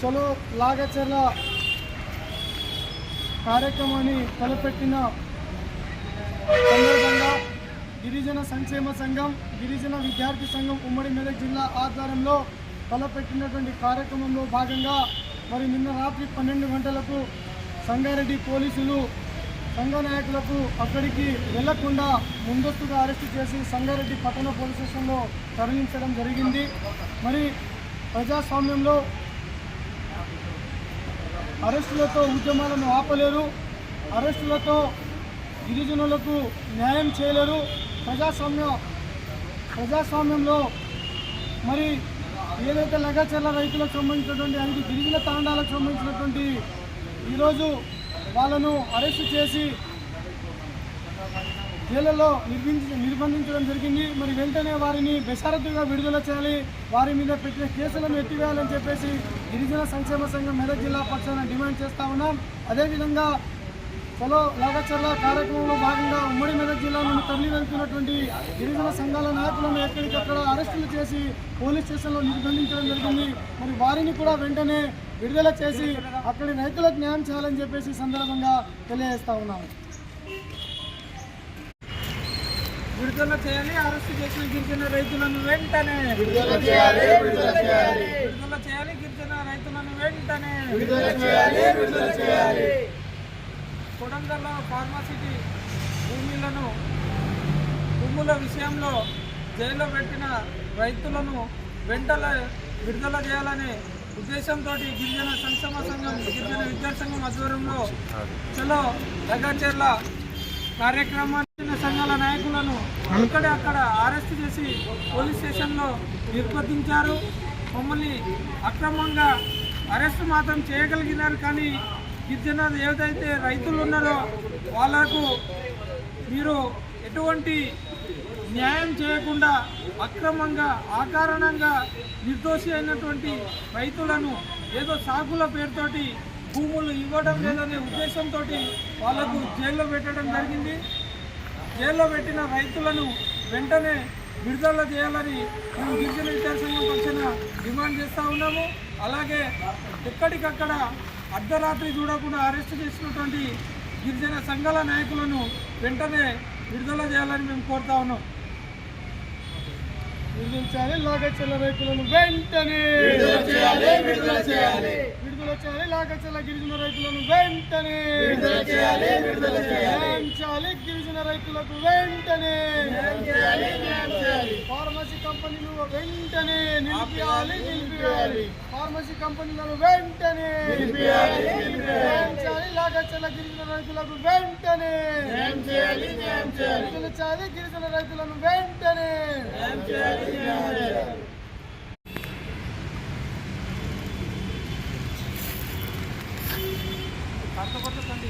చలో లాగచర్ల కార్యక్రమాన్ని తలపెట్టిన సందర్భంగా గిరిజన సంక్షేమ సంఘం, గిరిజన విద్యార్థి సంఘం ఉమ్మడి మెదక్ జిల్లా ఆధ్వర్యంలో తలపెట్టినటువంటి కార్యక్రమంలో భాగంగా మరి నిన్న రాత్రి 12 గంటలకు సంగారెడ్డి పోలీసులు సంఘ నాయకులకు అక్కడికి వెళ్లకుండా ముందస్తుగా అరెస్టు చేసి సంగారెడ్డి పట్టణ పోలీస్ స్టేషన్లో తరలించడం జరిగింది. మరి ప్రజాస్వామ్యంలో అరెస్టులతో ఉద్యమాలను ఆపలేరు, అరెస్టులతో గిరిజనులకు న్యాయం చేయలేరు. ప్రజాస్వామ్యంలో మరి ఏదైతే లగాచర్ల రైతులకు సంబంధించినటువంటి 5 గిరిజన తాండాలకు సంబంధించినటువంటి ఈరోజు వాళ్ళను అరెస్టు చేసి జైళ్లలో నిర్బంధించడం జరిగింది. మరి వెంటనే వారిని బెషరతుగా విడుదల చేయాలి, వారి మీద పెట్టిన కేసులను ఎత్తివేయాలని చెప్పేసి గిరిజన సంక్షేమ సంఘం మెదక్ జిల్లా పక్షాన డిమాండ్ చేస్తూ ఉన్నాం. అదేవిధంగా చలో లాగచర్ల కార్యక్రమంలో భాగంగా ఉమ్మడి మెదక్ జిల్లా నుండి తరలి వెళ్తున్నటువంటి గిరిజన సంఘాల నాయకులను ఎక్కడికక్కడ అరెస్టులు చేసి పోలీస్ స్టేషన్లో నిర్బంధించడం జరిగింది. మరి వారిని కూడా వెంటనే విడుదల చేసి అక్కడి రైతులకు న్యాయం చేయాలని చెప్పేసి సందర్భంగా తెలియజేస్తా ఉన్నాము. విడుదల చేయాలి, అరెస్టు చేసిన గిరిజన రైతులను వెంటనే విడుదల చేయాలి, విడుదల చేయాలి, గిరిజన రైతులను వెంటనే విడుదల చేయాలి. కొడంగల్లో ఫార్మాసిటీ భూముల విషయంలో జైల్లో పెట్టిన రైతులను వెంటనే విడుదల చేయాలనే ఉద్దేశంతో గిరిజన సంక్షేమ సంఘం, గిరిజన విద్యార్థి సంఘం ఆధ్వర్యంలో చలో లగాచర్ల కార్యక్రమాన్ని సంఘాల నాయకులను అక్కడ అరెస్ట్ చేసి పోలీస్ స్టేషన్లో నిర్బంధించారు. మమ్మల్ని అక్రమంగా అరెస్ట్ మాత్రం చేయగలిగినారు, కానీ గిరిజన ఏదైతే రైతులు ఉన్నారో వాళ్లకు మీరు ఎటువంటి న్యాయం చేయకుండా అక్రమంగా అకారణంగా నిర్దోషి అయినటువంటి రైతులను ఏదో సాగుల పేరుతోటి భూములు ఇవ్వడం లేదనే ఉద్దేశంతో వాళ్లకు జైల్లో పెట్టడం జరిగింది. జైల్లో పెట్టిన రైతులను వెంటనే విడుదల చేయాలని మేము గిరిజన విద్యార్థి సంఘం పక్షాన డిమాండ్ చేస్తూ ఉన్నాము. అలాగే ఎక్కడికక్కడ అర్ధరాత్రి చూడకుండా అరెస్టు చేసినటువంటి గిరిజన సంఘాల నాయకులను వెంటనే విడుదల చేయాలని మేము కోరుతా ఉన్నాం. విడుదల లాగచర్ల రైతులను వెంటనే విడుదల చేయాలి, లాగచర్ల గిరిజన రైతులను వెంటనే గిరిజన రైతులకు వెంటనే ఫార్మసీ కంపెనీలు వెంటనే నిలిపివేయాలి, ఫార్మసీ కంపెనీలను వెంటనే లాగచర్ల గిరిజన రైతులకు వెంటనే విడుదల చేయాలి, గిరిజన రైతులను వెంటనే కష్టపడుతుంది.